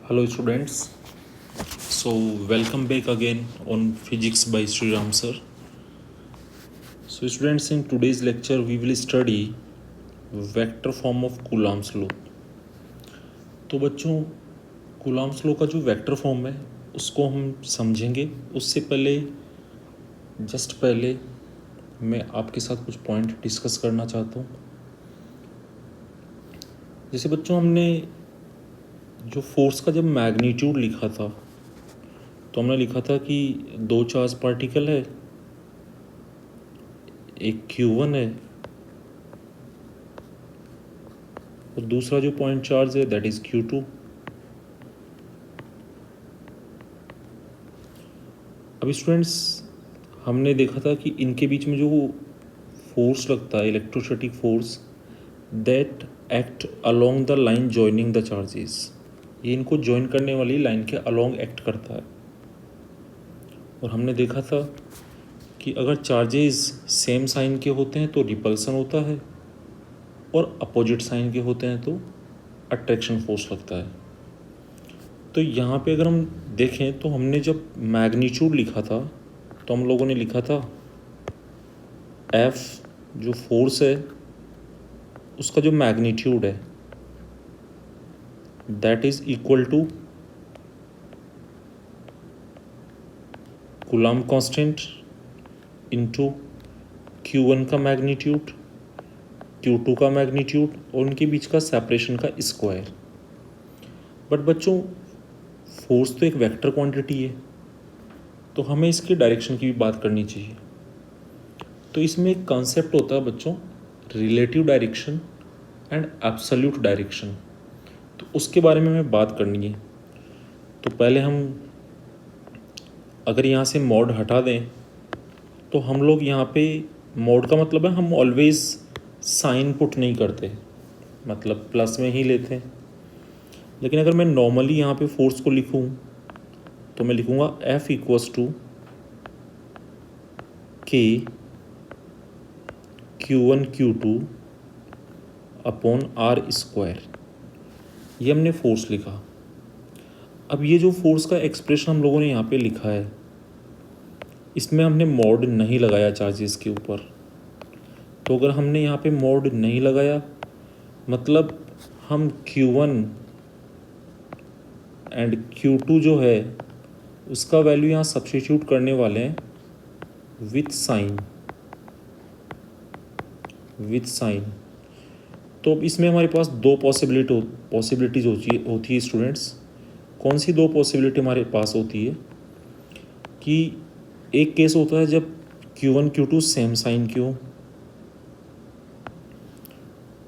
Hello students, so welcome back again on Physics by Sri Ram sir. So students, in today's lecture we will study vector form of Coulomb's law. तो बच्चों, Coulomb's law का जो vector form है उसको हम समझेंगे। उससे पहले मैं आपके साथ कुछ पॉइंट डिस्कस करना चाहता हूँ। जैसे बच्चों, हमने जो फोर्स का जब मैग्नीट्यूड लिखा था तो हमने लिखा था कि दो चार्ज पार्टिकल है, एक Q1 है और दूसरा जो पॉइंट चार्ज है दैट इज Q2। अब स्टूडेंट्स, हमने देखा था कि इनके बीच में जो फोर्स लगता है, electrostatic force, that act along the line joining the charges, ये इनको जॉइन करने वाली लाइन के अलोंग एक्ट करता है। और हमने देखा था कि अगर चार्जेस सेम साइन के होते हैं तो रिपल्सन होता है और अपोजिट साइन के होते हैं तो अट्रैक्शन फोर्स लगता है। तो यहाँ पे अगर हम देखें तो हमने जब मैग्नीट्यूड लिखा था तो हम लोगों ने लिखा था F जो फोर्स है उसका जो मैग्नीट्यूड है that is equal to coulomb constant into Q1 का मैग्नीट्यूड, Q2 का मैग्नीट्यूड और उनके बीच का सेपरेशन का स्क्वायर। बट बच्चों, फोर्स तो एक वेक्टर क्वांटिटी है तो हमें इसके डायरेक्शन की भी बात करनी चाहिए। तो इसमें एक कॉन्सेप्ट होता है बच्चों, relative direction and absolute direction. तो उसके बारे में हमें बात करनी है। तो पहले हम अगर यहाँ से मॉड हटा दें तो हम लोग यहाँ पे, मॉड का मतलब है हम ऑलवेज साइन पुट नहीं करते, मतलब प्लस में ही लेते हैं। लेकिन अगर मैं नॉर्मली यहाँ पे फोर्स को लिखूँ तो मैं लिखूँगा F equals to K Q1 Q2 upon R square. ये हमने फोर्स लिखा। अब ये जो फोर्स का एक्सप्रेशन हम लोगों ने यहाँ पे लिखा है इसमें हमने मॉड नहीं लगाया चार्जेस के ऊपर। तो अगर हमने यहाँ पे मॉड नहीं लगाया मतलब हम Q1 एंड Q2 जो है उसका वैल्यू यहाँ सब्स्टिट्यूट करने वाले हैं विथ साइन। तो अब इसमें हमारे पास दो पॉसिबिलिटीज़ होती है स्टूडेंट्स। कौन सी दो पॉसिबिलिटी हमारे पास होती है कि एक केस होता है जब Q1 Q2 सेम साइन के हो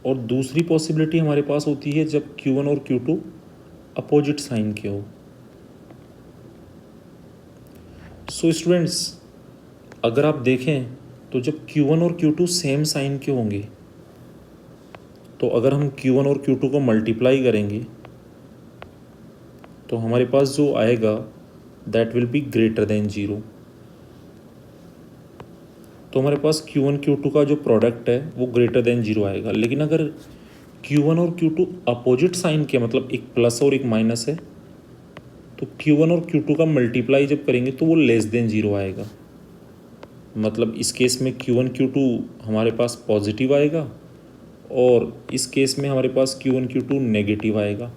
और दूसरी पॉसिबिलिटी हमारे पास होती है जब Q1 और Q2 अपोजिट साइन के हो। सो स्टूडेंट्स, अगर आप देखें तो जब Q1 और Q2 सेम साइन के होंगे तो अगर हम Q1 और Q2 को मल्टीप्लाई करेंगे तो हमारे पास जो आएगा that will be greater than 0। तो हमारे पास Q1 Q2 का जो प्रोडक्ट है वो ग्रेटर देन 0 आएगा। लेकिन अगर Q1 और Q2 अपोजिट साइन के, मतलब एक प्लस और एक माइनस है, तो Q1 और Q2 का मल्टीप्लाई जब करेंगे तो वो लेस देन 0 आएगा। मतलब इस केस में Q1 Q2 हमारे पास पॉजिटिव आएगा और इस केस में हमारे पास Q1 Q2 नेगेटिव आएगा।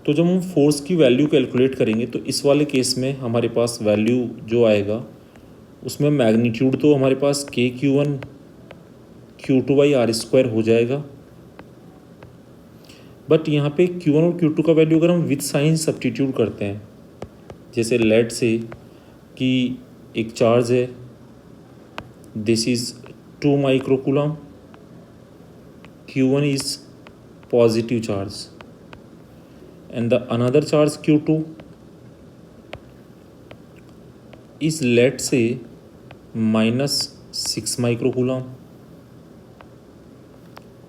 तो जब हम फोर्स की वैल्यू कैलकुलेट करेंगे तो इस वाले केस में हमारे पास वैल्यू जो आएगा उसमें मैग्नीट्यूड तो हमारे पास KQ1 Q2 by R square हो जाएगा। बट यहाँ पे Q1 और Q2 का वैल्यू अगर हम विथ साइन सब्स्टिट्यूट करते हैं, जैसे लेट से कि एक चार्ज है, this is 2 microcoulomb, Q1 is positive charge and the another charge Q2 is let's say minus 6 microcoulomb.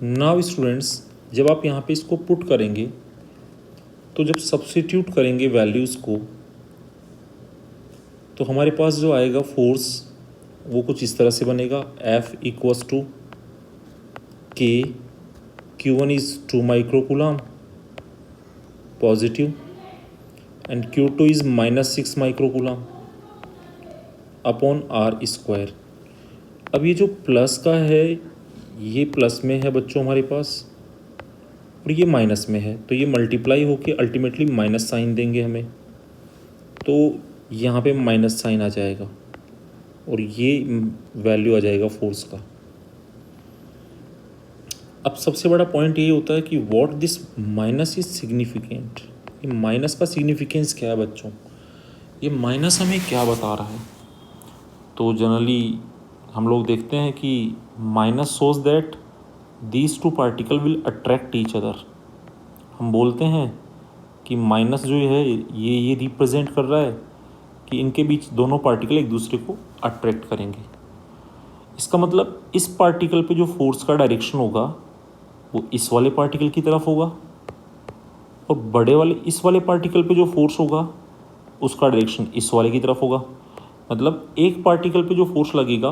Now students, जब आप यहाँ पे इसको पुट करेंगे तो जब सब्स्टिट्यूट करेंगे वैल्यूज़ को तो हमारे पास जो आएगा फोर्स वो कुछ इस तरह से बनेगा F equals to K Q1 is 2 microcoulomb positive and Q2 is -6 microcoulomb upon R square. अब ये जो प्लस का है ये प्लस में है बच्चों हमारे पास और ये माइनस में है, तो ये मल्टीप्लाई होके अल्टीमेटली माइनस साइन देंगे हमें, तो यहाँ पे माइनस साइन आ जाएगा और ये वैल्यू आ जाएगा फोर्स का। अब सबसे बड़ा पॉइंट ये होता है कि what this minus is significant. ये माइनस का सिग्निफिकेंस क्या है बच्चों, ये माइनस हमें क्या बता रहा है। तो जनरली हम लोग देखते हैं कि minus shows that these two particle will attract each other. हम बोलते हैं कि माइनस जो है ये रिप्रेजेंट कर रहा है कि इनके बीच दोनों पार्टिकल एक दूसरे को अट्रैक्ट करेंगे। इसका मतलब इस पार्टिकल पे जो फोर्स का डायरेक्शन होगा वो इस वाले पार्टिकल की तरफ होगा और बड़े वाले इस वाले पार्टिकल पे जो फोर्स होगा उसका डायरेक्शन इस वाले की तरफ होगा। मतलब एक पार्टिकल पे जो फोर्स लगेगा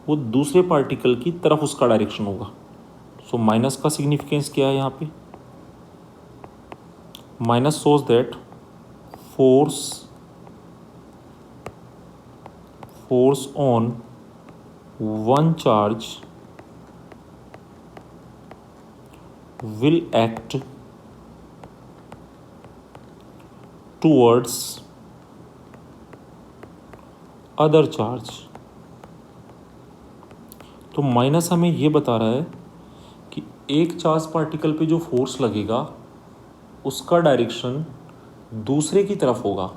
वो दूसरे पार्टिकल की तरफ उसका डायरेक्शन होगा। सो माइनस का सिग्निफिकेंस क्या है यहाँ पे, minus shows that force on one charge will act towards other charge। तो माइनस हमें ये बता रहा है कि एक चार्ज पार्टिकल पे जो फोर्स लगेगा उसका डायरेक्शन दूसरे की तरफ होगा।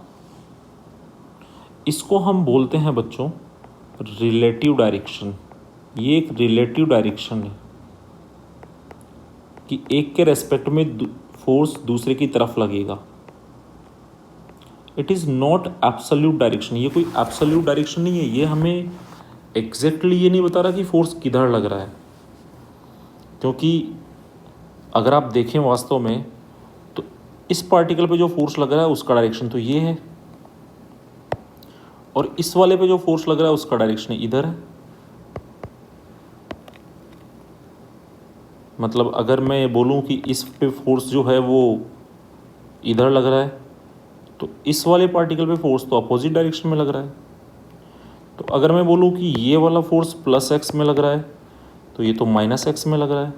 इसको हम बोलते हैं बच्चों रिलेटिव डायरेक्शन। ये एक रिलेटिव डायरेक्शन है कि एक के रेस्पेक्ट में फोर्स दूसरे की तरफ लगेगा। It is not absolute direction. ये कोई एब्सोल्यूट डायरेक्शन नहीं है, ये हमें एग्जैक्टली ये नहीं बता रहा कि फोर्स किधर लग रहा है, क्योंकि अगर आप देखें वास्तव में तो इस पार्टिकल पे जो फोर्स लग रहा है उसका डायरेक्शन तो ये है और इस वाले पे जो फोर्स लग रहा है उसका डायरेक्शन इधर है। मतलब अगर मैं बोलूं कि इस पे फोर्स जो है वो इधर लग रहा है तो इस वाले पार्टिकल पे फोर्स तो अपोजिट डायरेक्शन में लग रहा है। तो अगर मैं बोलूं कि ये वाला फोर्स +x में लग रहा है तो ये तो -x में लग रहा है।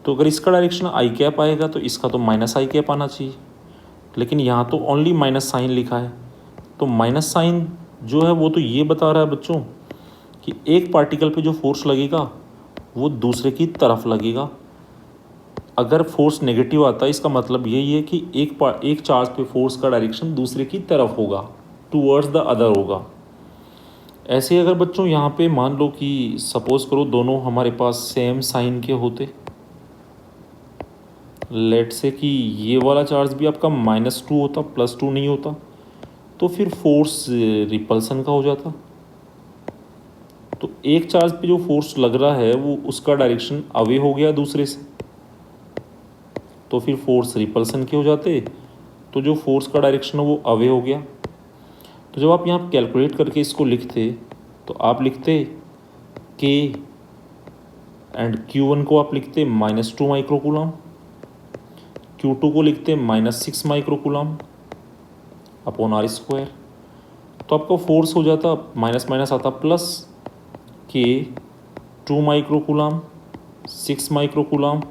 तो अगर इसका डायरेक्शन आई कैप आएगा तो इसका तो -i कैप आना चाहिए, लेकिन यहाँ तो ओनली माइनस साइन लिखा है। तो माइनस साइन जो है वो तो ये बता रहा है बच्चों कि एक पार्टिकल पे जो फोर्स लगेगा वो दूसरे की तरफ लगेगा। अगर फोर्स नेगेटिव आता है इसका मतलब यही है कि एक चार्ज पे फोर्स का डायरेक्शन दूसरे की तरफ होगा, टूवर्ड्स द अदर होगा। ऐसे अगर बच्चों यहाँ पे मान लो कि सपोज करो दोनों हमारे पास सेम साइन के होते, लेट से कि ये वाला चार्ज भी आपका -2 होता, +2 नहीं होता, तो फिर फोर्स रिपल्सन का हो जाता। तो एक चार्ज पे जो फोर्स लग रहा है वो उसका डायरेक्शन अवे हो गया दूसरे से, तो फिर फोर्स रिपल्सन के हो जाते, तो जो फोर्स का डायरेक्शन है वो अवे हो गया। तो जब आप यहाँ कैलकुलेट करके इसको लिखते तो आप लिखते K एंड Q1 को आप लिखते -2 माइक्रोकूलम, Q2 को लिखते -6 माइक्रोकूलम अपॉन आर स्क्वायर। तो आपका फोर्स हो जाता माइनस माइनस आता plus K 2 microcoulomb 6 microcoulomb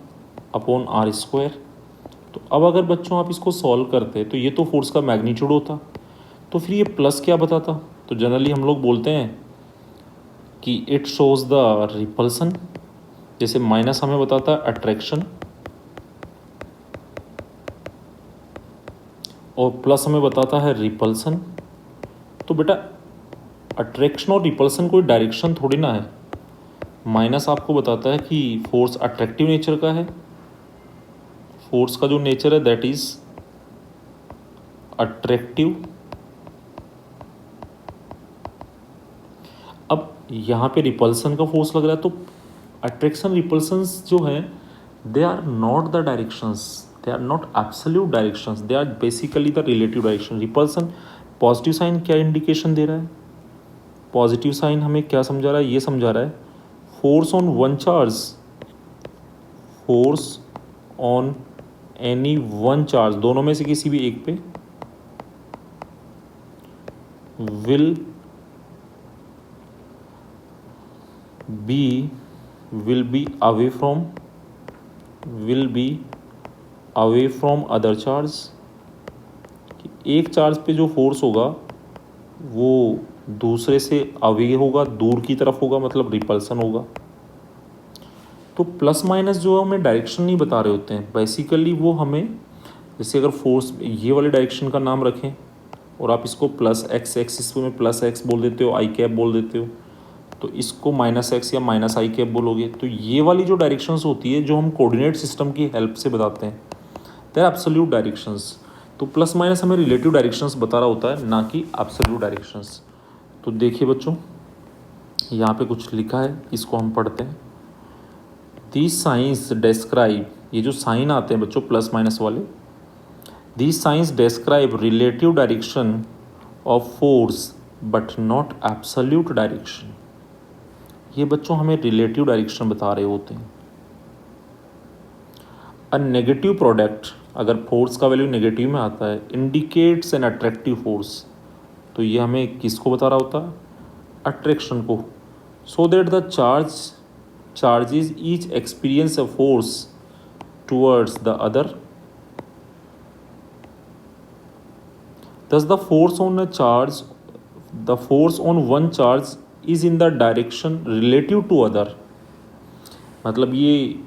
upon R square. तो अब अगर बच्चों आप इसको सॉल्व करते तो ये तो फोर्स का मैग्नीट्यूड होता, तो फिर ये प्लस क्या बताता। तो जनरली हम लोग बोलते हैं कि इट शोज द रिपल्सन, जैसे माइनस हमें बताता है अट्रैक्शन और प्लस हमें बताता है रिपल्सन। तो बेटा अट्रैक्शन और रिपल्सन कोई डायरेक्शन थोड़ी ना है। माइनस आपको बताता है कि फोर्स अट्रैक्टिव नेचर का है, फोर्स का जो नेचर है दैट इज अट्रैक्टिव। अब यहाँ पे रिपल्सन का फोर्स लग रहा है, तो अट्रैक्शन रिपल्सन्स जो हैं they are not the directions, they are not absolute directions, they are basically the relative direction. Repulsion positive sign क्या इंडिकेशन दे रहा है, पॉजिटिव साइन हमें क्या समझा रहा है, ये समझा रहा है force on one charge, force on any one charge, दोनों में से किसी भी एक पे, will be away from other charge. एक चार्ज पे जो फोर्स होगा वो दूसरे से अवे होगा, दूर की तरफ होगा, मतलब रिपल्सन होगा। तो प्लस माइनस जो हमें डायरेक्शन नहीं बता रहे होते हैं, बेसिकली वो हमें, जैसे अगर फोर्स ये वाले डायरेक्शन का नाम रखें और आप इसको प्लस एक्स एक्सिस में प्लस एक्स बोल देते हो, आई कैप बोल देते हो, तो इसको माइनस एक्स या माइनस आई कैप बोलोगे। तो ये वाली जो डायरेक्शंस होती है जो हम कोऑर्डिनेट सिस्टम की हेल्प से बताते हैं, दे आर एब्सोल्यूट डायरेक्शंस। तो प्लस माइनस हमें रिलेटिव डायरेक्शंस बता रहा होता है, ना कि एब्सोल्यूट डायरेक्शंस। तो देखिए बच्चों, यहाँ पे कुछ लिखा है, इसको हम पढ़ते हैं। दीज साइंस डेस्क्राइब, ये जो साइन आते हैं बच्चों प्लस माइनस वाले, these signs describe relative direction of force but not absolute direction. ये बच्चों हमें रिलेटिव डायरेक्शन बता रहे होते हैं। अ नेगेटिव प्रोडक्ट, अगर फोर्स का वैल्यू नेगेटिव में आता है, इंडिकेट्स एन अट्रैक्टिव फोर्स, तो ये हमें किसको बता रहा होता है? अट्रैक्शन को। So that the charges each experience a force towards the other. Thus the force on one charge is in the direction relative to other। मतलब ये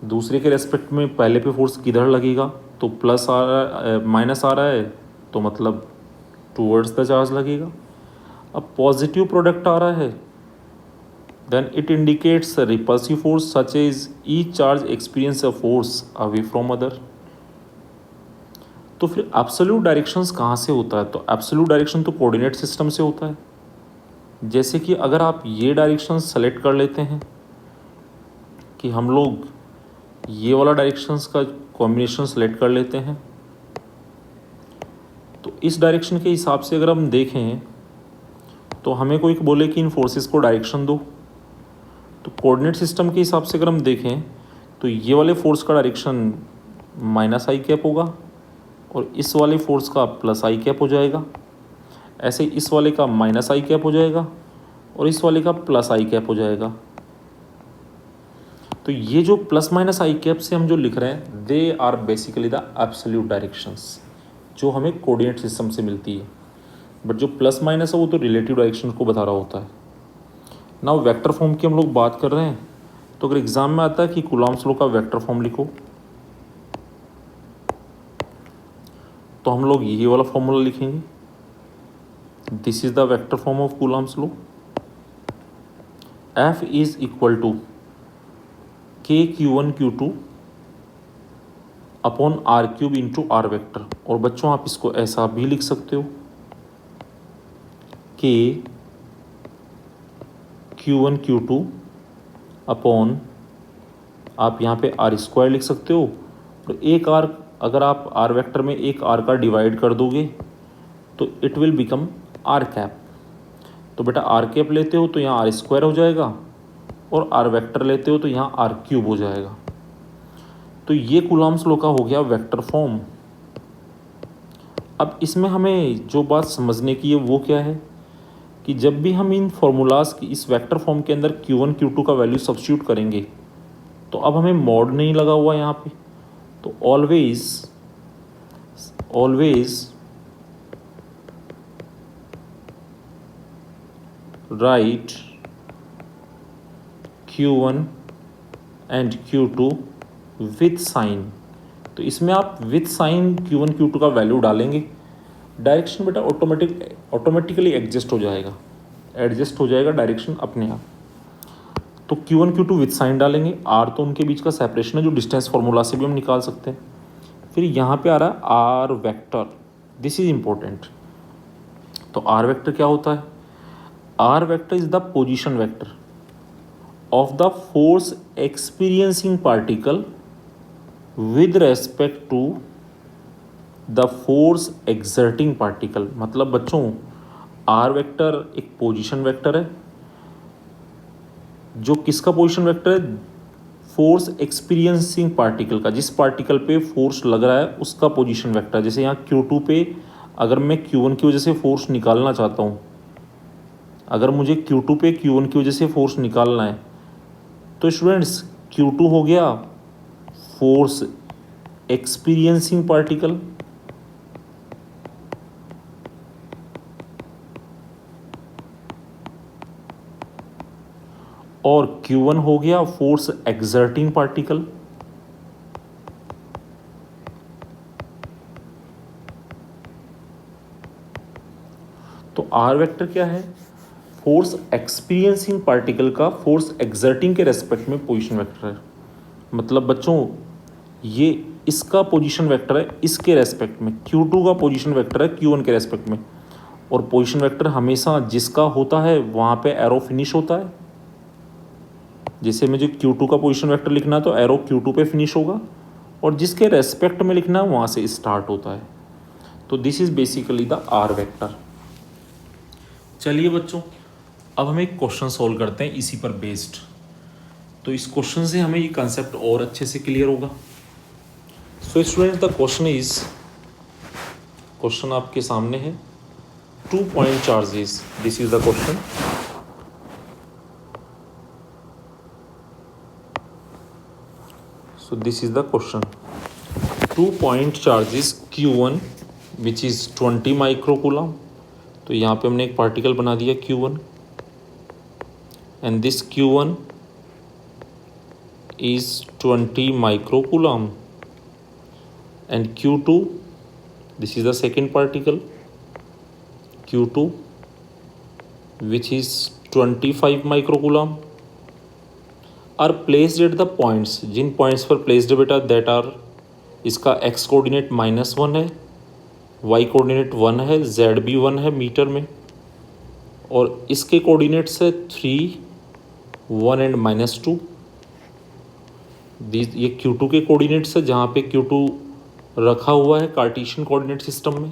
दूसरे के रेस्पेक्ट में पहले पे फोर्स किधर लगेगा, तो प्लस आ रहा है, माइनस आ रहा है, तो मतलब टूवर्ड्स द चार्ज लगेगा। अब पॉजिटिव प्रोडक्ट आ रहा है, then it indicates repulsive force such as each charge experience a force away from other. तो फिर एब्सोल्यूट डायरेक्शंस कहाँ से होता है? तो एब्सोल्यूट डायरेक्शन तो कोऑर्डिनेट सिस्टम से होता है। जैसे कि अगर आप ये डायरेक्शन सेलेक्ट कर लेते हैं कि हम लोग ये वाला डायरेक्शंस का कॉम्बिनेशन सेलेक्ट कर लेते हैं, तो इस डायरेक्शन के हिसाब से अगर हम देखें तो हमें कोई बोले कि इन फोर्सेस को डायरेक्शन दो, तो कोऑर्डिनेट सिस्टम के हिसाब से अगर हम देखें तो ये वाले फोर्स का डायरेक्शन माइनस आई कैप होगा और इस वाले फोर्स का प्लस आई कैप हो जाएगा। ऐसे इस वाले का माइनस आई कैप हो जाएगा और इस वाले का प्लस आई कैप हो जाएगा। तो ये जो प्लस माइनस आई कैप से हम जो लिख रहे हैं, they are basically the absolute directions जो हमें कोऑर्डिनेट सिस्टम से मिलती है। बट जो प्लस माइनस है वो तो रिलेटिव डायरेक्शन को बता रहा होता है। नाउ वेक्टर फॉर्म की हम लोग बात कर रहे हैं, तो अगर एग्जाम में आता है कि कूलॉम्स लॉ का वेक्टर फॉर्म लिखो, तो हम लोग यही वाला फॉर्मूला लिखेंगे। This is the vector form of Coulomb's law. F is equal to KQ1 Q2 upon R cube into R vector. और बच्चों आप इसको ऐसा भी लिख सकते हो, KQ1 Q2 अपॉन, आप यहाँ पे आर स्क्वायर लिख सकते हो, और एक आर, अगर आप आर वेक्टर में एक आर का डिवाइड कर दोगे तो it will become R cap. तो बेटा आर कैप लेते हो तो यहाँ आर स्क्वायर हो जाएगा, और आर वेक्टर लेते हो तो यहाँ आर क्यूब हो जाएगा। तो ये कूलॉम्स लॉ का हो गया वेक्टर फॉर्म। अब इसमें हमें जो बात समझने की है वो क्या है कि जब भी हम इन फॉर्मूलाज की इस वेक्टर फॉर्म के अंदर Q1 Q2 का वैल्यू सब्स्टिट्यूट करेंगे, तो अब हमें मॉड नहीं लगा हुआ यहाँ पे, तो always write Q1 and Q2 with sign. तो इसमें आप विथ साइन Q1 Q2 का वैल्यू डालेंगे, डायरेक्शन बेटा ऑटोमेटिकली एडजस्ट हो जाएगा डायरेक्शन अपने आप। तो Q1 Q2 विथ साइन डालेंगे, आर तो उनके बीच का सेपरेशन है जो डिस्टेंस फार्मूला से भी हम निकाल सकते हैं। फिर यहाँ पे आ रहा है R vector, this is important. तो आर वेक्टर क्या होता है? R vector is the position vector of the force experiencing particle with respect to the force exerting particle. मतलब बच्चों आर वेक्टर एक पोजीशन वेक्टर है, जो किसका पोजीशन वेक्टर है? फोर्स एक्सपीरियंसिंग पार्टिकल का, जिस पार्टिकल पे फोर्स लग रहा है उसका पोजीशन वेक्टर। जैसे यहाँ Q2 पे अगर मैं Q1 की वजह से फोर्स निकालना चाहता हूँ, अगर मुझे Q2 पे Q1 की वजह से फोर्स निकालना है, तो स्टूडेंट्स Q2 हो गया फोर्स एक्सपीरियंसिंग पार्टिकल, और Q1 हो गया फोर्स एक्सर्टिंग पार्टिकल। तो आर वेक्टर क्या है? फोर्स एक्सपीरियंसिंग पार्टिकल का फोर्स एक्सर्टिंग के रेस्पेक्ट में पोजीशन वेक्टर है। मतलब बच्चों ये इसका पोजीशन वेक्टर है इसके रेस्पेक्ट में, Q2 का पोजीशन वेक्टर है Q1 के रेस्पेक्ट में। और पोजीशन वेक्टर हमेशा जिसका होता है वहाँ पे एरो फिनिश होता है। जैसे मुझे Q2 का पोजीशन वेक्टर लिखना है तो एरो Q2 पे फिनिश होगा, और जिसके रेस्पेक्ट में लिखना है वहाँ से स्टार्ट होता है। तो this is basically the R vector. चलिए बच्चों, अब हम एक क्वेश्चन सॉल्व करते हैं इसी पर बेस्ड। तो इस क्वेश्चन से हमें ये कंसेप्ट और अच्छे से क्लियर होगा। So students the question is, question आपके सामने है 2 point charges. This is the question. So this is the question. 2 point charges Q1 which is 20 microcoulomb. तो यहाँ पे हमने एक पार्टिकल बना दिया Q1, and this Q1 is 20 microcoulomb, and Q2, this is the second particle Q2 which is 25 microcoulomb, are placed at the points, जिन points पर placed है बेटा दैट आर, इसका x कोऑर्डिनेट -1 है, y कोऑर्डिनेट 1 है, z भी 1 है metre में, और इसके कोऑर्डिनेट्स है 3, 1 एंड -2। ये Q2 के कोऑर्डिनेट्स है जहाँ पे Q2 रखा हुआ है कार्टेशियन कोऑर्डिनेट सिस्टम में।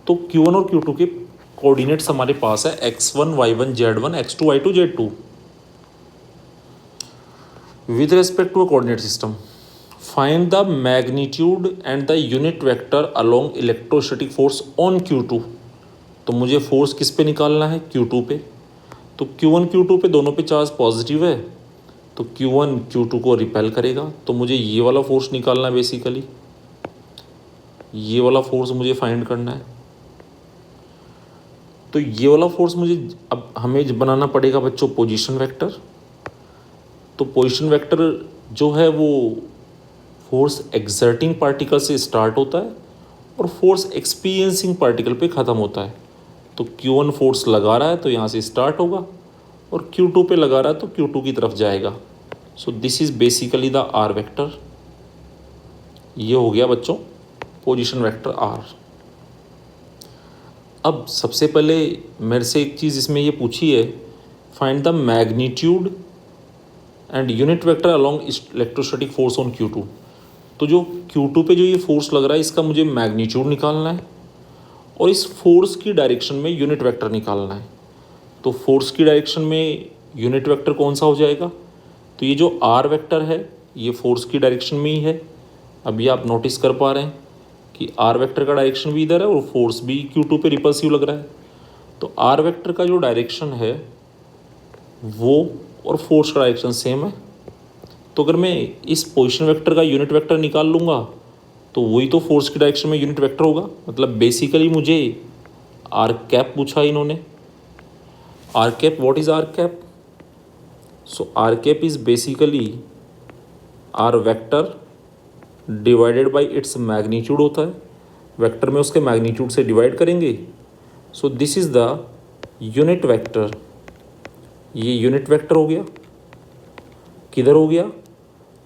तो Q1 और Q2 के कोऑर्डिनेट्स हमारे पास है x1, y1, z1, x2, y2, z2 with respect to a coordinate system. Find the magnitude and the unit vector along electrostatic force on Q2। तो मुझे फोर्स किस पे निकालना है? Q2 पे। तो Q1 Q2 पे दोनों पे चार्ज पॉजिटिव है, तो Q1 Q2 को रिपेल करेगा। तो मुझे ये वाला फोर्स निकालना है, बेसिकली ये वाला फोर्स मुझे फाइंड करना है। तो ये वाला फोर्स मुझे अब हमें बनाना पड़ेगा बच्चों पोजीशन वेक्टर। तो पोजीशन वेक्टर जो है वो फोर्स एक्सर्टिंग पार्टिकल से स्टार्ट होता है और फोर्स एक्सपीरियंसिंग पार्टिकल पे ख़त्म होता है। तो Q1 फोर्स लगा रहा है तो यहाँ से स्टार्ट होगा, और Q2 पे लगा रहा है तो Q2 की तरफ जाएगा। So this is basically the R vector. ये हो गया बच्चों पोजीशन वेक्टर आर। अब सबसे पहले मेरे से एक चीज़ इसमें ये पूछी है, find the magnitude and unit vector along electrostatic force on Q2। तो जो Q2 पे जो ये फोर्स लग रहा है इसका मुझे मैग्नीट्यूड निकालना है, और इस फोर्स की डायरेक्शन में यूनिट वेक्टर निकालना है। तो फोर्स की डायरेक्शन में यूनिट वेक्टर कौन सा हो जाएगा? तो ये जो आर वेक्टर है ये फोर्स की डायरेक्शन में ही है। अभी आप नोटिस कर पा रहे हैं कि आर वेक्टर का डायरेक्शन भी इधर है और फोर्स भी Q2 पे रिपल्सिव लग रहा है। तो आर वेक्टर का जो डायरेक्शन है वो और फोर्स का डायरेक्शन सेम है। तो अगर मैं इस पोजीशन वेक्टर का यूनिट वेक्टर निकाल लूँगा तो वही तो फोर्स की डायरेक्शन में यूनिट वेक्टर होगा। मतलब बेसिकली मुझे आर कैप पूछा इन्होंने। R cap, what is R cap? So R cap is basically R vector divided by its magnitude होता है। वेक्टर में उसके मैग्नीट्यूड से डिवाइड करेंगे। So this is the unit vector. ये यूनिट वेक्टर हो गया। किधर हो गया?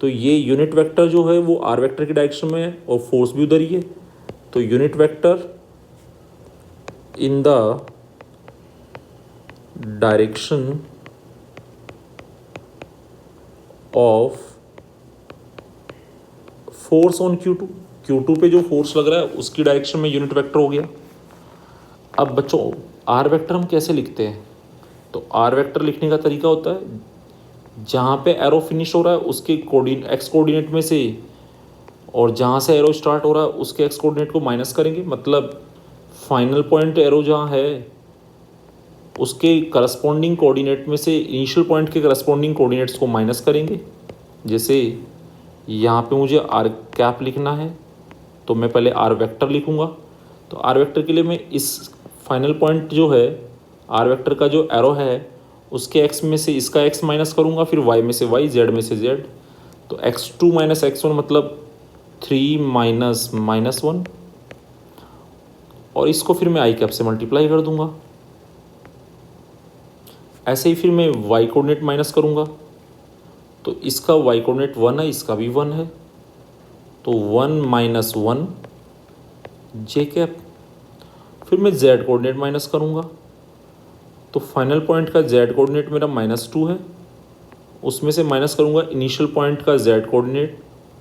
तो ये यूनिट वेक्टर जो है वो आर वेक्टर की डायरेक्शन में है और फोर्स भी उधर ही है। तो unit vector in the direction of force on Q2, Q2 पे जो फोर्स लग रहा है उसकी डायरेक्शन में यूनिट वेक्टर हो गया। अब बच्चों आर वेक्टर हम कैसे लिखते हैं? तो आर वेक्टर लिखने का तरीका होता है जहाँ पे एरो फिनिश हो रहा है उसके एक्स कोऑर्डिनेट में से, और जहाँ से एरो स्टार्ट हो रहा है उसके एक्स कोऑर्डिनेट को माइनस करेंगे। मतलब फाइनल पॉइंट एरो जहाँ है उसके करस्पॉन्डिंग कोऑर्डिनेट में से इनिशियल पॉइंट के करस्पॉन्डिंग कोऑर्डिनेट्स को माइनस करेंगे। जैसे यहाँ पे मुझे आर कैप लिखना है तो मैं पहले आर वेक्टर लिखूँगा। तो आर वेक्टर के लिए मैं इस फाइनल पॉइंट जो है आर वेक्टर का जो एरो है उसके एक्स में से इसका एक्स माइनस करूँगा, फिर वाई में से वाई, जेड में से जेड। तो x2 माइनस x1 मतलब 3 माइनस माइनस 1, और इसको फिर मैं आई कैप से मल्टीप्लाई कर दूंगा। ऐसे ही फिर मैं y कोऑर्डिनेट माइनस करूंगा, तो इसका y कोऑर्डिनेट 1 है, इसका भी 1 है, तो 1 माइनस 1 जे कैप। फिर मैं z कोऑर्डिनेट माइनस करूंगा, तो फाइनल पॉइंट का z कोऑर्डिनेट मेरा -2 है, उसमें से माइनस करूंगा इनिशियल पॉइंट का z कोऑर्डिनेट,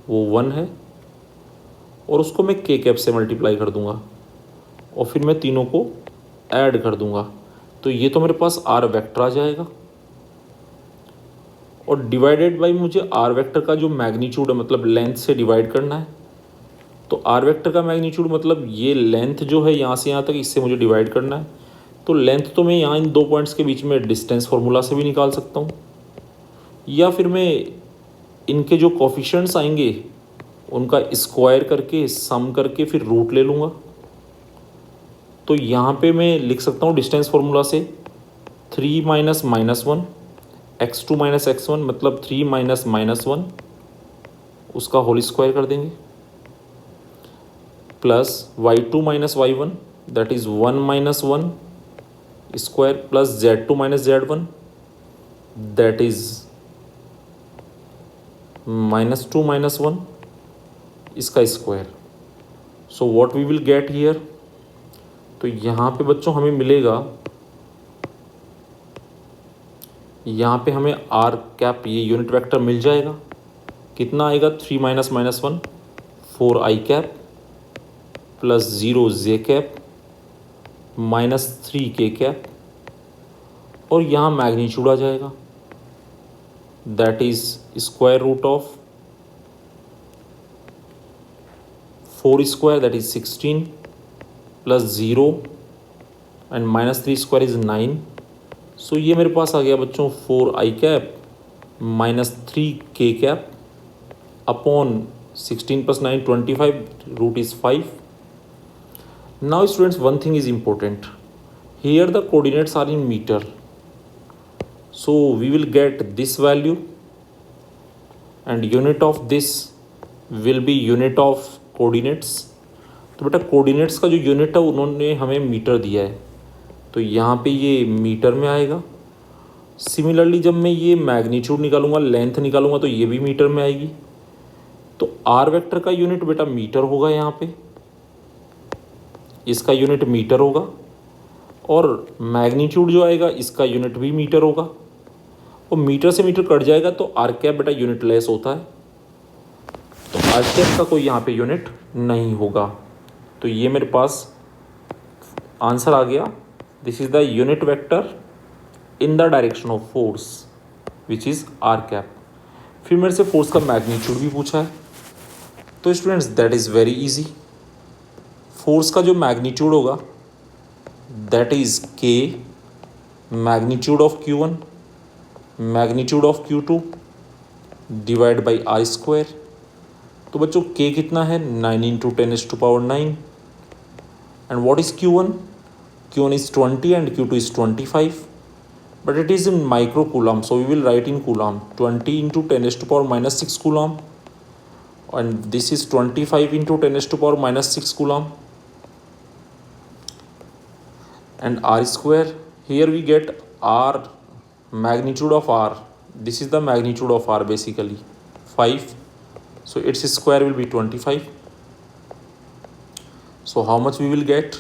वो 1 है, और उसको मैं k कैप से मल्टीप्लाई कर दूंगा, और फिर मैं तीनों को ऐड कर दूंगा। तो ये तो मेरे पास आर वेक्टर आ जाएगा, और डिवाइडेड बाई मुझे आर वेक्टर का जो मैग्नीट्यूड है मतलब लेंथ से डिवाइड करना है। तो आर वेक्टर का मैग्नीट्यूड मतलब ये लेंथ जो है यहाँ से यहाँ तक, इससे मुझे डिवाइड करना है। तो लेंथ तो मैं यहाँ इन दो पॉइंट्स के बीच में डिस्टेंस फार्मूला से भी निकाल सकता हूँ, या फिर मैं इनके जो कोफिशिएंट्स आएंगे उनका स्क्वायर करके सम करके फिर रूट ले लूँगा। तो यहाँ पे मैं लिख सकता हूँ डिस्टेंस फार्मूला से 3 minus minus 1 x2 minus x1 मतलब 3 माइनस माइनस 1, उसका होल स्क्वायर कर देंगे, plus y2 minus y1 that is 1 minus 1 square, plus z2 minus z1 that is -2 minus 1, इसका स्क्वायर। So what we will get here, तो यहाँ पे बच्चों हमें मिलेगा, यहाँ पे हमें आर कैप ये यूनिट वेक्टर मिल जाएगा। कितना आएगा, 3 minus minus 1 4 i cap plus 0 j cap -3 के कैप, और यहाँ मैग्नीट्यूड आ जाएगा that is square root of 4 square that is 16 plus 0 and -3 square is 9। So ये मेरे पास आ गया बच्चों 4 आई कैप -3 के cap upon 16 plus 9 25, root is 5। Now students one thing is important, here the coordinates are in meter, so we will get this value and unit of this will be unit of coordinates। तो बेटा coordinates का जो unit है उन्होंने हमें metre दिया है, तो यहाँ पे ये मीटर में आएगा। सिमिलरली जब मैं ये मैग्नीट्यूड निकालूंगा, लेंथ निकालूंगा, तो ये भी मीटर में आएगी। तो आर वेक्टर का यूनिट बेटा मीटर होगा, यहाँ पे इसका यूनिट मीटर होगा, और मैग्नीट्यूड जो आएगा इसका यूनिट भी मीटर होगा, और मीटर से मीटर कट जाएगा तो आर कैप बेटा यूनिट लेस होता है, तो आर कैप का कोई यहाँ पे यूनिट नहीं होगा। तो ये मेरे पास आंसर आ गया, this is the unit vector in the direction of force which is R cap. फिर मेरे से फोर्स का मैग्नीट्यूड भी पूछा है, तो students that is very easy. Force का जो मैग्नीट्यूड होगा that is K magnitude of Q1 magnitude of Q2 divide by R square. तो बच्चों के कितना है, 9 into 10⁻⁹ and what is Q1? Q1 is 20 and Q2 is 25, but it is in micro coulomb, so we will write in coulomb 20 into 10⁻⁻6 coulomb, and this is 25 into 10⁻⁻6 coulomb, and r square, here we get r magnitude of r, this is the magnitude of r basically 5, so its square will be 25. So how much we will get?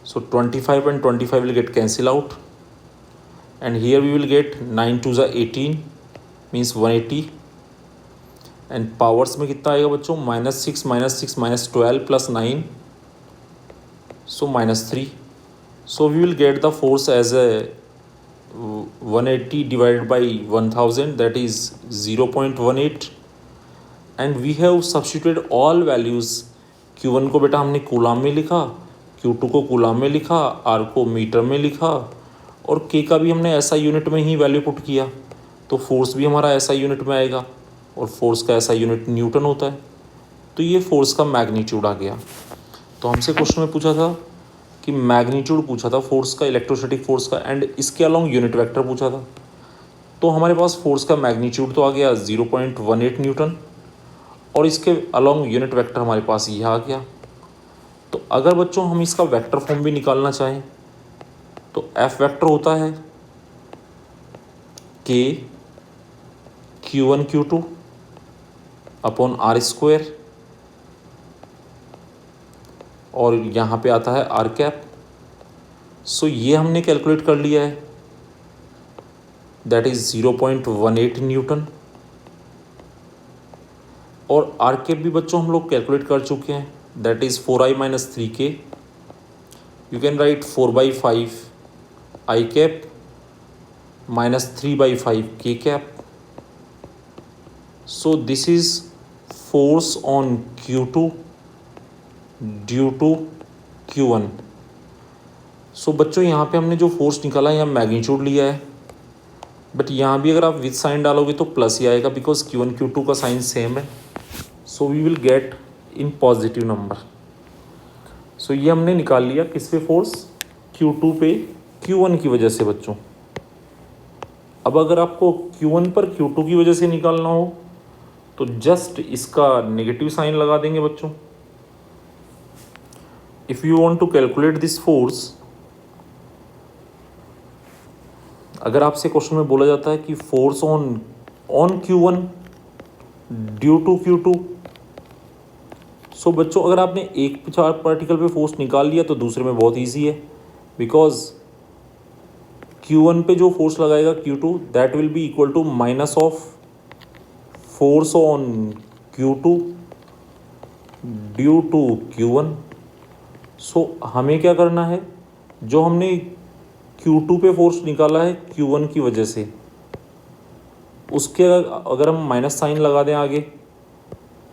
So 25 and 25 will get cancel out, and here we will get 9 to the 18 means 180, and powers में कितना आएगा बच्चों, -6 -12 plus 9, so -3. So we will get the force as a 180 divided by 1000, that is 0.18, and we have substituted all values. Q1 को बेटा हमने coulomb में लिखा, Q2 को कूलाम में लिखा, R को मीटर में लिखा, और K का भी हमने ऐसा यूनिट में ही वैल्यू पुट किया, तो फोर्स भी हमारा ऐसा यूनिट में आएगा, और फोर्स का ऐसा यूनिट न्यूटन होता है। तो ये फोर्स का मैग्नीट्यूड आ गया। तो हमसे क्वेश्चन में पूछा था कि मैग्नीट्यूड पूछा था फोर्स का, इलेक्ट्रोस्टैटिक फोर्स का, एंड इसके अलॉन्ग यूनिट वेक्टर पूछा था। तो हमारे पास फोर्स का मैग्नीट्यूड तो आ गया 0.18 न्यूटन, और इसके अलॉन्ग यूनिट वेक्टर हमारे पास यह आ गया। तो अगर बच्चों हम इसका वेक्टर फॉर्म भी निकालना चाहें तो एफ वेक्टर होता है K Q1 Q2 upon R square, और यहाँ पे आता है R कैप। सो ये हमने कैलकुलेट कर लिया है, दैट इज़ 0.18 न्यूटन, और R कैप भी बच्चों हम लोग कैलकुलेट कर चुके हैं, that is 4i minus 3k। You can write 4/5 I cap minus 3/5 k cap. So this is force on Q2 due to Q1। So बच्चों यहाँ पे हमने जो फोर्स निकाला है, यहाँ मैग्नीट्यूड लिया है, बट यहाँ भी अगर आप विथ साइन डालोगे तो प्लस ही आएगा, बिकॉज Q1 Q2 का साइन सेम है। So we will get in positive number. So ये हमने निकाल लिया किस पे फोर्स, Q2 पे Q1 की वजह से बच्चों। अब अगर आपको Q1 पर Q2 की वजह से निकालना हो तो जस्ट इसका नेगेटिव साइन लगा देंगे बच्चों। If you want to calculate this force, अगर आपसे क्वेश्चन में बोला जाता है कि force on Q1 due to Q2, so बच्चों अगर आपने एक पार्टिकल पे फोर्स निकाल लिया तो दूसरे में बहुत इजी है, बिकॉज Q1 पे जो फोर्स लगाएगा Q2, that will be equal to minus of force on Q2 due to Q1। So हमें क्या करना है, जो हमने Q2 पे फोर्स निकाला है Q1 की वजह से, उसके अगर हम माइनस साइन लगा दें आगे,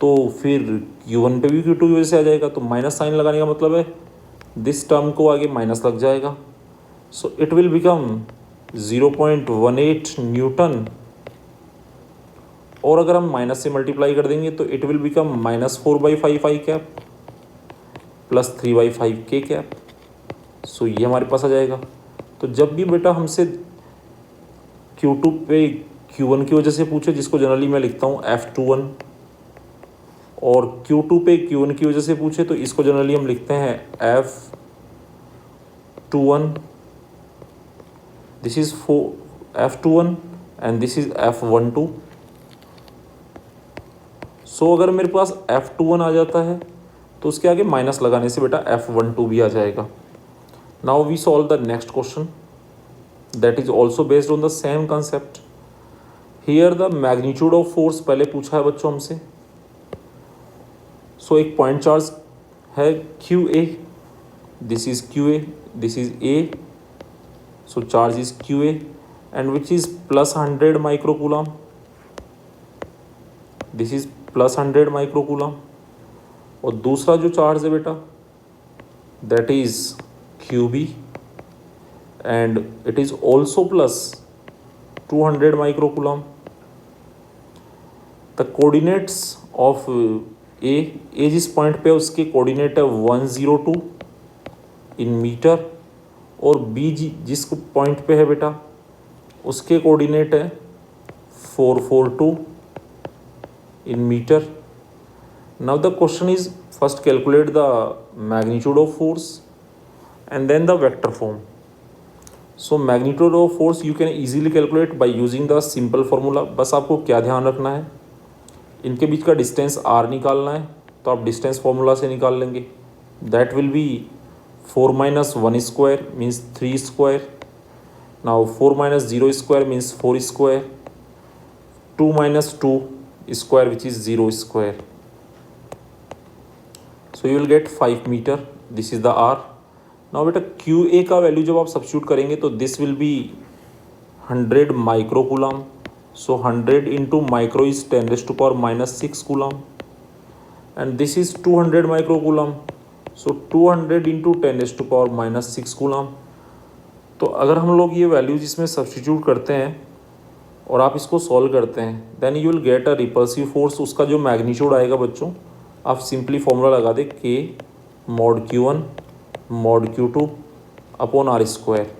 तो फिर Q1 पे भी Q2 की वजह से आ जाएगा। तो माइनस साइन लगाने का मतलब है दिस टर्म को आगे माइनस लग जाएगा। So it will become 0.18 newton, और अगर हम माइनस से मल्टीप्लाई कर देंगे तो it will become minus 4/5 I cap plus 3/5 k cap. So ये हमारे पास आ जाएगा। तो जब भी बेटा हमसे Q2 पे Q1 की वजह से पूछे, जिसको जनरली मैं लिखता हूँ F21, और Q2 पे Q1 की वजह से पूछे तो इसको जनरली हम लिखते हैं F21, this is F21 and this is F12। सो अगर मेरे पास F21 आ जाता है तो उसके आगे माइनस लगाने से बेटा F12 भी आ जाएगा। Now we solve the next question that is also based on the same concept. Here the magnitude of force पहले पूछा है बच्चों हमसे। सो एक पॉइंट चार्ज है QA, this is QA, this is A, so charge is QA and which is plus 100 microcoulomb, this is plus 100 microcoulomb. और दूसरा जो चार्ज है बेटा that is QB and it is also plus 200 microcoulomb. The coordinates of A जिस point पे उसके coordinate है 102 in metre, और बी जिस पॉइंट पे है बेटा उसके कोऑर्डिनेट है 442 in metre. Now the question is first calculate the magnitude of force and then the vector form. So magnitude of force you can easily calculate by using the simple formula. बस आपको क्या ध्यान रखना है, इनके बीच का distance r निकालना है, तो आप डिस्टेंस फार्मूला से निकाल लेंगे। That will be 4 minus 1 square means 3 square. Now 4 minus 0 square means 4 square, 2 minus 2 square which is 0 square. So you will get 5 metre, this is the r। नाउ बेटा QA का वैल्यू जब आप सब्स्टिट्यूट करेंगे तो this will be 100 micro coulomb, so 100 into micro is 10 raised to power minus 6 coulomb, and this is 200 micro coulomb, so 200 into 10 raised to power minus 6 coulomb। तो अगर हम लोग ये वैल्यूज इसमें सब्स्टिट्यूट करते हैं और आप इसको सॉल्व करते हैं, then you will get a repulsive force. उसका जो मैग्नीट्यूड आएगा बच्चों, आप सिंपली फॉर्मूला लगा दें K mod Q1 mod Q2 upon R square.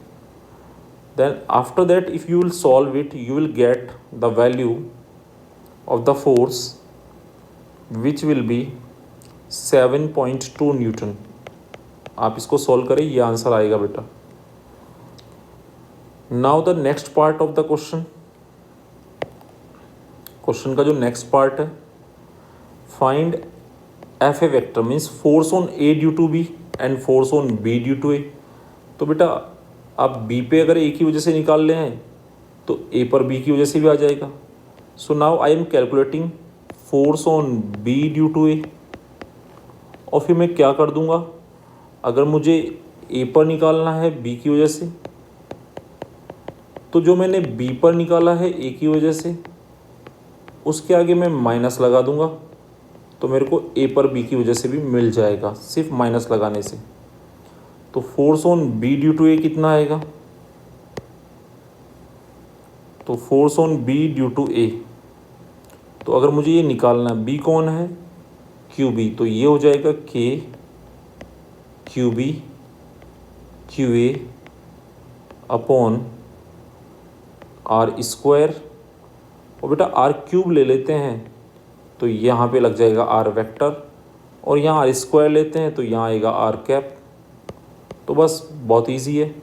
Then after that, if you will solve it, you will get the value of the force, which will be 7.2 newton. आप इसको solve करें, ये answer आएगा बेटा। Now the next part of the question, question का जो next part है, find F A vector means force on A due to B and force on B due to A. तो बेटा आप बी पे अगर ए की वजह से निकाल रहे हैं तो ए पर बी की वजह से भी आ जाएगा। So now I am calculating force on B due to A, और फिर मैं क्या कर दूंगा, अगर मुझे ए पर निकालना है बी की वजह से, तो जो मैंने बी पर निकाला है ए की वजह से, उसके आगे मैं माइनस लगा दूंगा, तो मेरे को ए पर बी की वजह से भी मिल जाएगा सिर्फ माइनस लगाने से। तो force on B due to A कितना आएगा, तो force on B due to A, तो अगर मुझे ये निकालना है, बी कौन है, क्यू बी, तो ये हो जाएगा K Q B Q A upon R square. और बेटा आर क्यूब ले लेते हैं तो यहाँ पे लग जाएगा आर वेक्टर, और यहाँ आर स्क्वायर लेते हैं तो यहाँ आएगा आर कैप। तो बस बहुत इजी है,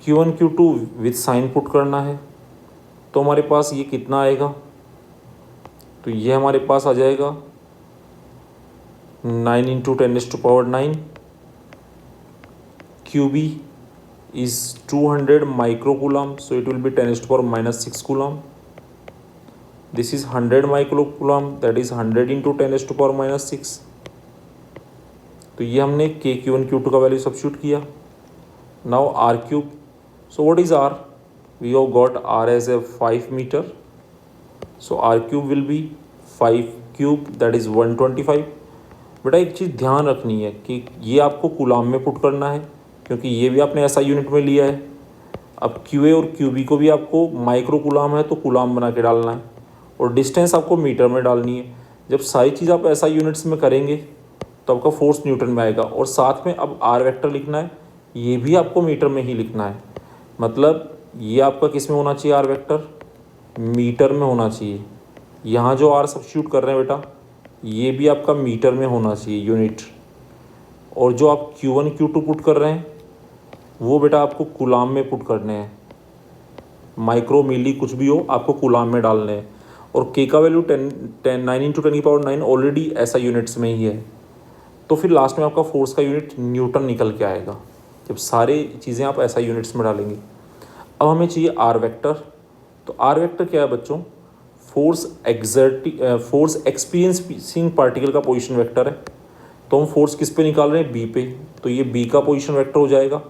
Q1 Q2 with sign put करना है, तो हमारे पास ये कितना आएगा, तो ये हमारे पास आ जाएगा 9 into 10⁻⁹। QB is 200 micro coulomb, so it will be 10⁻⁻6 coulomb। This is 100 micro coulomb, that is 100 into 10⁻⁻6। तो ये हमने के Q1 Q2 का वैल्यू सब्स्टिट्यूट किया। Now R cube, so what is R, we have got R as a 5 metre, so R cube will be 5 cube that is 125। बेटा एक चीज़ ध्यान रखनी है कि ये आपको कूलाम में पुट करना है, क्योंकि ये भी आपने ऐसा यूनिट में लिया है। अब क्यू ए और क्यू बी को भी आपको माइक्रो कूलाम है तो कूलाम बना के डालना है, और डिस्टेंस आपको मीटर में डालनी है। जब सारी चीज़ आप ऐसा यूनिट्स में करेंगे तो आपका फोर्स न्यूटन में आएगा, और साथ में अब आर वेक्टर लिखना है, ये भी आपको मीटर में ही लिखना है। मतलब ये आपका किस में होना चाहिए, आर वेक्टर मीटर में होना चाहिए। यहाँ जो आर सब्स्टिट्यूट कर रहे हैं बेटा, ये भी आपका मीटर में होना चाहिए यूनिट, और जो आप Q1 Q2 पुट कर रहे हैं वो बेटा आपको कूलाम में पुट करने हैं। माइक्रो मिली कुछ भी हो, आपको कूलाम में डालने हैं। और के का वैल्यू 9 इंटू 10⁻⁹ ऑलरेडी ऐसा यूनिट्स में ही है, तो फिर लास्ट में आपका फोर्स का यूनिट न्यूटन निकल के आएगा जब सारी चीज़ें आप ऐसा यूनिट्स में डालेंगे। अब हमें चाहिए आर वेक्टर। तो आर वेक्टर क्या है बच्चों, फोर्स एक्सपीरियंसिंग पार्टिकल का पोजीशन वेक्टर है। तो हम फोर्स किस पे निकाल रहे हैं, बी पे, तो ये बी का पोजीशन वेक्टर हो जाएगा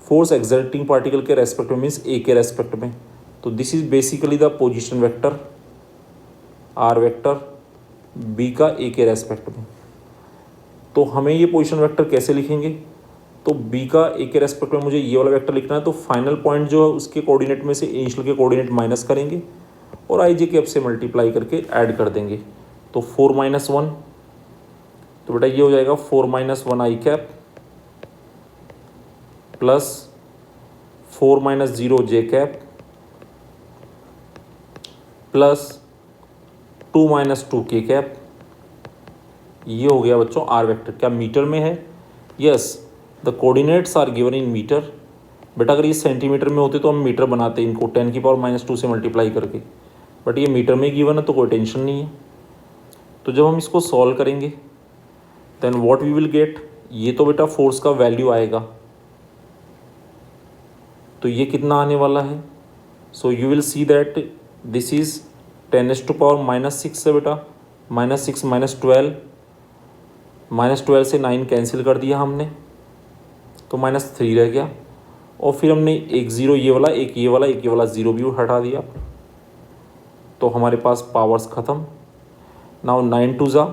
फोर्स एक्सर्टिंग पार्टिकल के रेस्पेक्ट में, मीन्स ए के रेस्पेक्ट में। तो this is basically the position vector R vector B का ए के रेस्पेक्ट में। तो हमें ये पोजीशन वेक्टर कैसे लिखेंगे, तो बी का ए के रेस्पेक्ट में मुझे ये वाला वेक्टर लिखना है, तो फाइनल पॉइंट जो है उसके कोऑर्डिनेट में से इनिशियल के कोऑर्डिनेट माइनस करेंगे और आई जे कैप से मल्टीप्लाई करके ऐड कर देंगे। तो 4 - 1, तो बेटा ये हो जाएगा 4 - 1 आई cap plus 4 - 0 j cap plus 2 - 2 के कैप। ये हो गया बच्चों आर वेक्टर। क्या मीटर में है, yes the coordinates are given in metre. बेटा अगर ये सेंटीमीटर में होते तो हम मीटर बनाते इनको 10⁻⁻2 से मल्टीप्लाई करके, बट ये मीटर में गिवन है तो कोई टेंशन नहीं है। तो जब हम इसको सॉल्व करेंगे then what we will get, ये तो बेटा फोर्स का वैल्यू आएगा, तो ये कितना आने वाला है, सो you will see that this is 10⁻⁻6 है बेटा, -6 - 12, -12 से 9 कैंसिल कर दिया हमने तो -3 रह गया, और फिर हमने एक ज़ीरो ये वाला, एक ये वाला, एक ये वाला ज़ीरो भी हटा दिया, तो हमारे पास पावर्स ख़त्म। नाउ 9 टू ज़ा,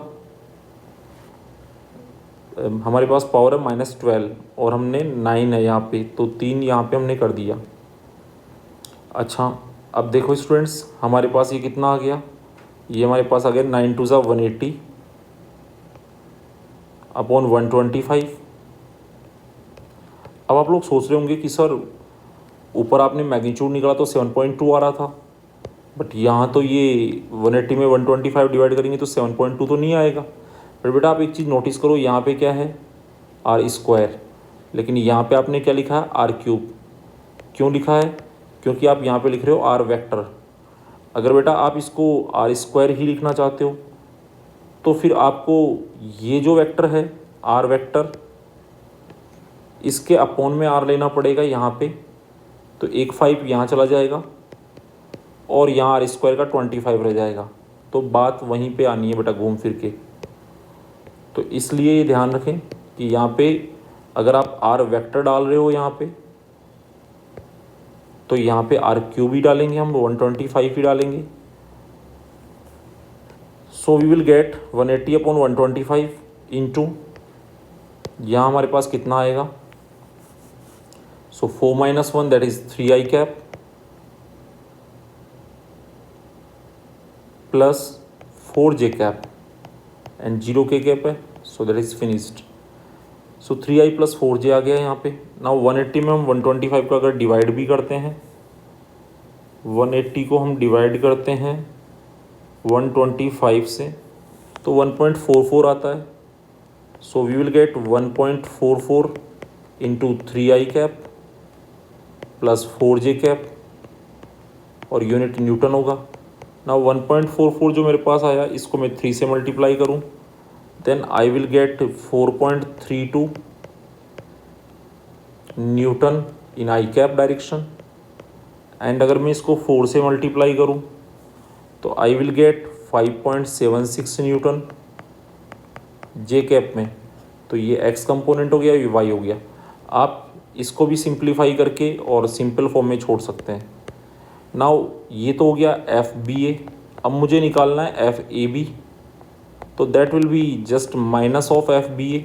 हमारे पास पावर है -12 और हमने 9 है यहाँ पे, तो 3 यहाँ पे हमने कर दिया। अच्छा, अब देखो स्टूडेंट्स, हमारे पास ये कितना आ गया, ये हमारे पास आ गया 9 टू ज़ा 180 अपॉन 125। अब आप लोग सोच रहे होंगे कि सर ऊपर आपने मैग्नीट्यूड निकाला तो 7.2 आ रहा था, बट यहाँ तो ये 180 में 125 डिवाइड करेंगे तो 7.2 तो नहीं आएगा। पर बेटा आप एक चीज़ नोटिस करो, यहाँ पे क्या है, आर स्क्वायर, लेकिन यहाँ पे आपने क्या लिखा है, आर क्यूब। क्यों लिखा है, क्योंकि आप यहाँ पे लिख रहे हो आर वेक्टर। अगर बेटा आप इसको आर स्क्वायर ही लिखना चाहते हो तो फिर आपको ये जो वेक्टर है आर वेक्टर, इसके अपोन में आर लेना पड़ेगा यहाँ पे, तो एक 5 यहाँ चला जाएगा और यहाँ आर स्क्वायर का 25 रह जाएगा। तो बात वहीं पे आनी है बेटा घूम फिर के। तो इसलिए ये ध्यान रखें कि यहाँ पे अगर आप आर वेक्टर डाल रहे हो यहाँ पे, तो यहाँ पे आर क्यूब ही डालेंगे, हम 125 ही डालेंगे। So we will get 180 upon 125 into, यहाँ हमारे पास कितना आएगा, so 4 - 1 that is 3i cap plus 4j cap and 0k cap है, सो दैट इज फिनिश्ड। सो 3i प्लस 4j आ गया यहाँ पे। नाउ 180 में हम 125 का अगर डिवाइड भी करते हैं, 180 को हम डिवाइड करते हैं 125 से, तो 1.44 आता है। So we will get 1.44 into 3i cap plus 4j cap और यूनिट न्यूटन होगा। ना 1.44 जो मेरे पास आया, इसको मैं 3 से मल्टीप्लाई करूं, then I will get 4.32 newton in I cap direction. And अगर मैं इसको 4 से मल्टीप्लाई करूं तो I will get 5.76 newton J cap में। तो ये एक्स कंपोनेंट हो गया, ये वाई हो गया। आप इसको भी सिंप्लीफाई करके और सिंपल फॉर्म में छोड़ सकते हैं। नाउ ये तो हो गया एफ बी ए। अब मुझे निकालना है एफ ए बी, तो that will be just minus of F B A.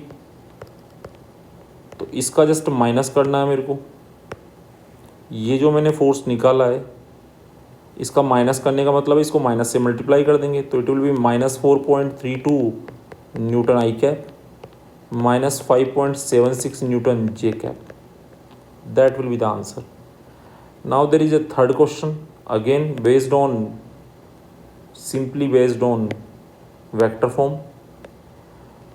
तो इसका जस्ट माइनस करना है मेरे को। ये जो मैंने फोर्स निकाला है, इसका माइनस करने का मतलब है इसको माइनस से मल्टीप्लाई कर देंगे, तो it will B -4.32 Newton I cap minus 5.76 newton J cap. That will be the answer. Now there is a third question, again simply based on vector form।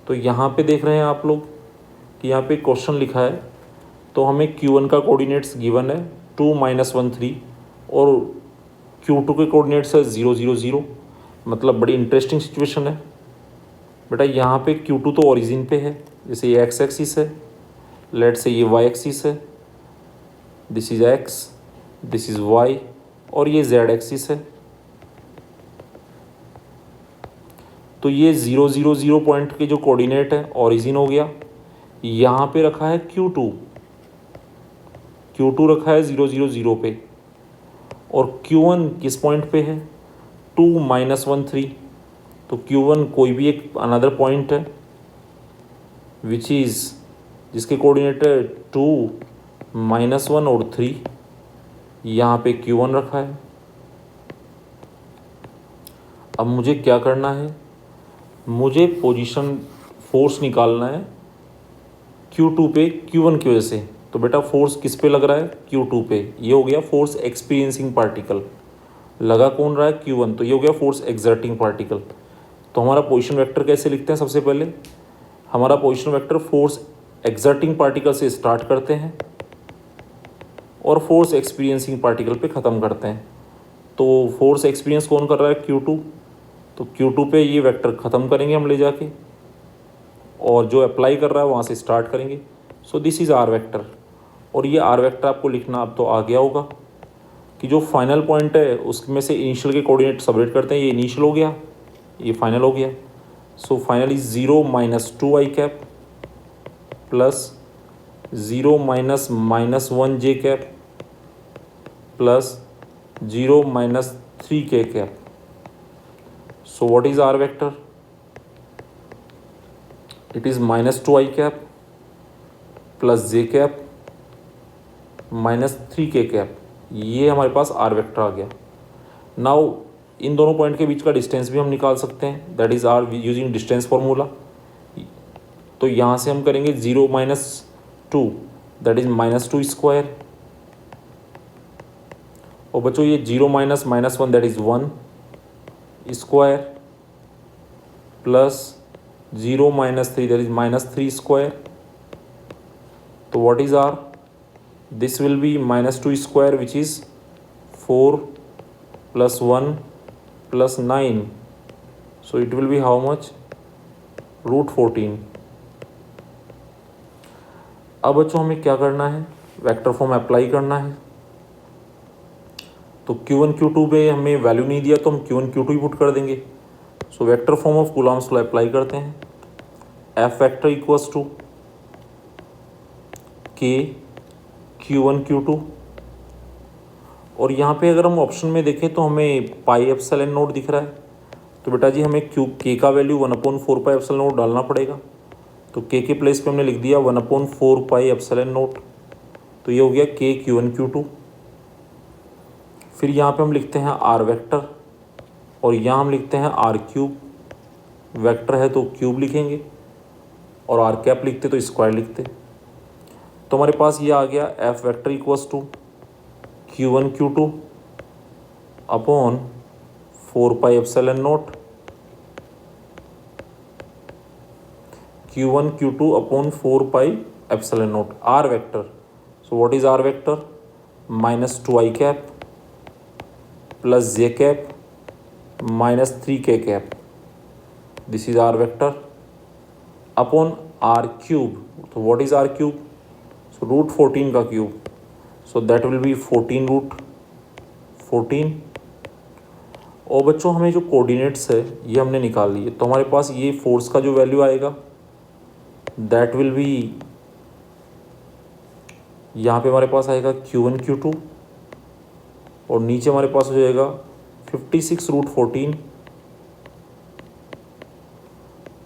तो यहाँ पे देख रहे हैं आप लोग कि यहाँ पे क्वेश्चन लिखा है, तो हमें Q1 का कोऑर्डिनेट्स गिवन है 2 - 1 3 और Q2 के कोऑर्डिनेट्स है 0 0 0। मतलब बड़ी इंटरेस्टिंग सिचुएशन है बेटा। यहाँ पे Q2 तो ओरिजिन पे है, जैसे ये x एक्सिस है, लेट से ये y एक्सिस है, this is x, this is y और ये z एक्सिस है। तो ये 0 0 0 पॉइंट के जो कोऑर्डिनेट है ओरिजिन हो गया। यहाँ पे रखा है Q2 रखा है 0 0 0 पे, और Q1 किस पॉइंट पे है, 2 - 1 3। तो Q1 कोई भी एक अनदर पॉइंट है विच इज़ जिसके कोऑर्डिनेट है 2 - 1 और 3। यहाँ पे Q1 रखा है। अब मुझे क्या करना है, मुझे पोजीशन फोर्स निकालना है Q2 पे Q1 की वजह से। तो बेटा फोर्स किस पे लग रहा है, Q2 पे। ये हो गया फोर्स एक्सपीरियंसिंग पार्टिकल। लगा कौन रहा है, Q1, तो ये हो गया फोर्स एक्सर्टिंग पार्टिकल। तो हमारा पोजीशन वेक्टर कैसे लिखते हैं, सबसे पहले हमारा position vector force exerting particle से स्टार्ट करते हैं और फोर्स एक्सपीरियंसिंग पार्टिकल पे ख़त्म करते हैं। तो फोर्स एक्सपीरियंस कौन कर रहा है, Q2। तो Q2 पे ये वेक्टर ख़त्म करेंगे हम ले जाके, और जो अप्लाई कर रहा है वहाँ से स्टार्ट करेंगे। So this is R vector. और ये आर वेक्टर आपको लिखना अब तो आ गया होगा कि जो फाइनल पॉइंट है उसमें से इनिशियल के कोऑर्डिनेट सेपरेट करते हैं। ये इनिशियल हो गया, ये फाइनल हो गया। So finally 0 - 2i cap plus 0 minus minus 1 जे कैप प्लस 0 माइनस 3 के cap. So what is r vector? It is minus 2 I cap plus j cap minus 3 के कैप. ये हमारे पास आर वेक्टर आ गया. नाउ इन दोनों point के बीच का distance भी हम निकाल सकते हैं, that is R using distance formula. तो यहाँ से हम करेंगे 0 minus 2 that is minus 2 square. और बच्चों ये 0 minus minus 1 that is 1 square plus 0 minus 3 that is minus 3 square. तो what is R? This will be minus 2 square which is 4 plus 1 plus 9. So it will be how much? √14. अब बच्चों हमें क्या करना है? वेक्टर फॉर्म अप्लाई करना है. तो Q1 Q2 पे हमें वैल्यू नहीं दिया तो हम Q1 Q2 ही पुट कर देंगे. So vector form of Coulomb's law apply करते हैं. F vector equals to K Q1 Q2. और यहाँ पे अगर हम ऑप्शन में देखें तो हमें पाई एप्सिलॉन नोट दिख रहा है. तो बेटा जी हमें K का वैल्यू 1/4 पाई एप्सिलॉन नोट डालना पड़ेगा. तो K के प्लेस पे हमने लिख दिया 1/4 पाई एप्सिलॉन नोट. तो ये हो गया K Q1 Q2. फिर यहाँ पे हम लिखते हैं R वेक्टर और यहाँ हम लिखते हैं R क्यूब. वेक्टर है तो क्यूब लिखेंगे और R कैप लिखते तो स्क्वायर लिखते. तो हमारे पास ये आ गया F vector equals to Q1 Q2 upon 4 pi epsilon naught Q1 Q2 upon 4 pi epsilon naught. R vector. So what is R vector? Minus 2 I cap plus J cap minus 3 के cap. This is R vector upon R cube. तो what is R cube? So √14 का cube. So that will be 14 √14. और बच्चों हमें जो coordinates है ये हमने निकाल लिए. तो हमारे पास ये फोर्स का जो वैल्यू आएगा दैट विल बी, यहाँ पे हमारे पास आएगा Q1 Q2 और नीचे हमारे पास हो जाएगा 56 √14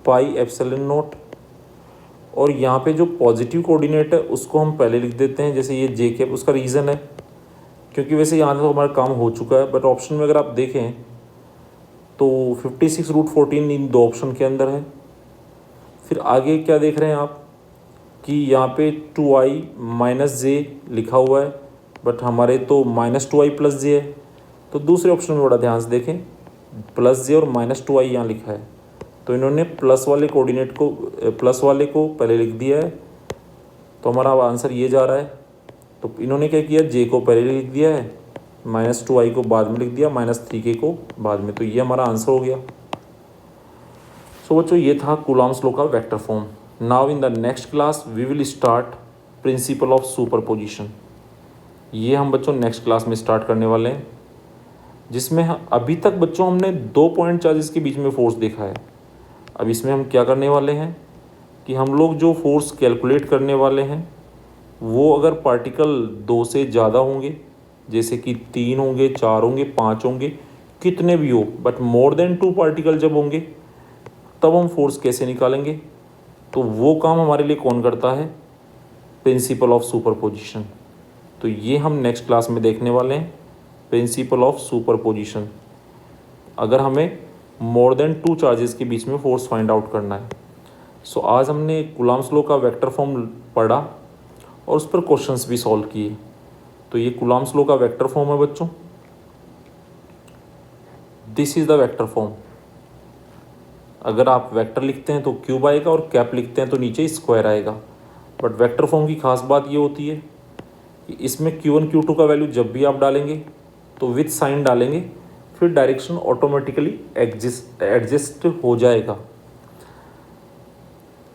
पाई एप्सिलॉन नोट. और यहाँ पे जो पॉजिटिव कोऑर्डिनेट है उसको हम पहले लिख देते हैं, जैसे ये जे कैप. उसका रीज़न है क्योंकि वैसे यहाँ तो हमारा काम हो चुका है, बट ऑप्शन में अगर आप देखें तो 56 √14 इन दो ऑप्शन के अंदर है. फिर आगे क्या देख रहे हैं आप कि यहाँ पे 2i माइनस जे लिखा हुआ है, बट हमारे तो माइनस 2i प्लस जे है. तो दूसरे ऑप्शन में बड़ा ध्यान से देखें, प्लस जे और माइनस 2i यहाँ लिखा है. तो इन्होंने प्लस वाले कोऑर्डिनेट को प्लस वाले को पहले लिख दिया है. तो हमारा आंसर ये जा रहा है. तो इन्होंने क्या किया, जे को पहले लिख दिया है, माइनस 2i को बाद में लिख दिया, माइनस 3k को बाद में. तो ये हमारा आंसर हो गया. सो बच्चों ये था कूलॉम्स लॉ का vector form. Now in the next class we will start principle of superposition. ये हम बच्चों नेक्स्ट क्लास में स्टार्ट करने वाले हैं, जिसमें अभी तक बच्चों हमने 2 पॉइंट चार्जेस के बीच में फोर्स देखा है. अब इसमें हम क्या करने वाले हैं कि हम लोग जो फोर्स कैलकुलेट करने वाले हैं वो अगर पार्टिकल 2 से ज़्यादा होंगे, जैसे कि 3 होंगे, 4 होंगे, 5 होंगे, कितने भी हो, बट मोर देन 2 पार्टिकल जब होंगे तब हम फोर्स कैसे निकालेंगे. तो वो काम हमारे लिए कौन करता है? Principal of superposition. तो ये हम नेक्स्ट क्लास में देखने वाले हैं, प्रिंसिपल ऑफ सुपरपोजिशन. अगर हमें मोर देन 2 चार्जेस के बीच में फोर्स फाइंड आउट करना है. सो आज हमने कूलॉम्स लॉ का वेक्टर फॉर्म पढ़ा और उस पर क्वेश्चंस भी सॉल्व किए. तो ये कूलॉम्स लॉ का वेक्टर फॉर्म है बच्चों. This is the vector form. अगर आप वेक्टर लिखते हैं तो क्यूब आएगा और कैप लिखते हैं तो नीचे स्क्वायर आएगा. बट वेक्टर फॉर्म की खास बात ये होती है कि इसमें Q1 Q2 का वैल्यू जब भी आप डालेंगे तो विथ साइन डालेंगे, फिर डायरेक्शन ऑटोमेटिकली एडजस्ट हो जाएगा.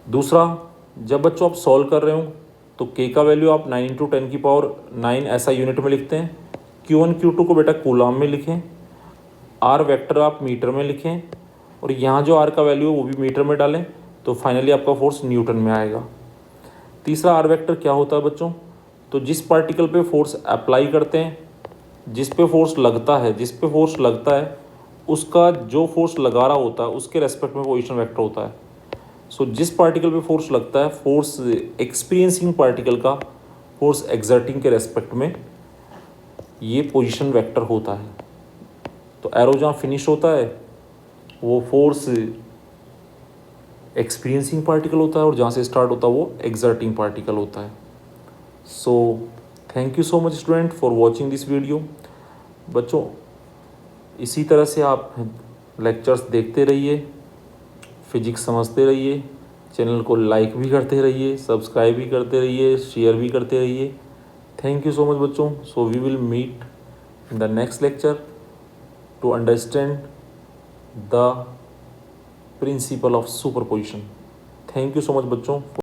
दूसरा, जब बच्चों आप सॉल्व कर रहे हो तो K का वैल्यू आप 9 × 10⁹ ऐसा यूनिट में लिखते हैं. Q1 Q2 को बेटा कूलॉम में लिखें, R वेक्टर आप मीटर में लिखें और यहाँ जो R का वैल्यू है वो भी मीटर में डालें. तो फाइनली आपका फोर्स न्यूटन में आएगा. तीसरा आर वेक्टर क्या होता है बच्चों, तो जिस पार्टिकल पे फोर्स अप्लाई करते हैं, जिस पे फोर्स लगता है उसका जो फोर्स लगा रहा होता है उसके रेस्पेक्ट में पोजीशन वेक्टर होता है। सो जिस पार्टिकल पे फोर्स लगता है, फोर्स एक्सपीरियंसिंग पार्टिकल का फोर्स एक्सर्टिंग के रेस्पेक्ट में ये पोजीशन वेक्टर होता है। तो एरो जहाँ फिनिश होता है वो फोर्स एक्सपीरियंसिंग पार्टिकल होता है और जहाँ से स्टार्ट होता है वो एक्सर्टिंग पार्टिकल होता है। So thank you so much student for watching this video. बच्चों इसी तरह से आप लेक्चर्स देखते रहिए, फिजिक्स समझते रहिए, चैनल को लाइक भी करते रहिए, सब्सक्राइब भी करते रहिए, शेयर भी करते रहिए। थैंक यू सो मच बच्चों। So we will meet in the next lecture to understand the principle of superposition. Thank you so much बच्चों।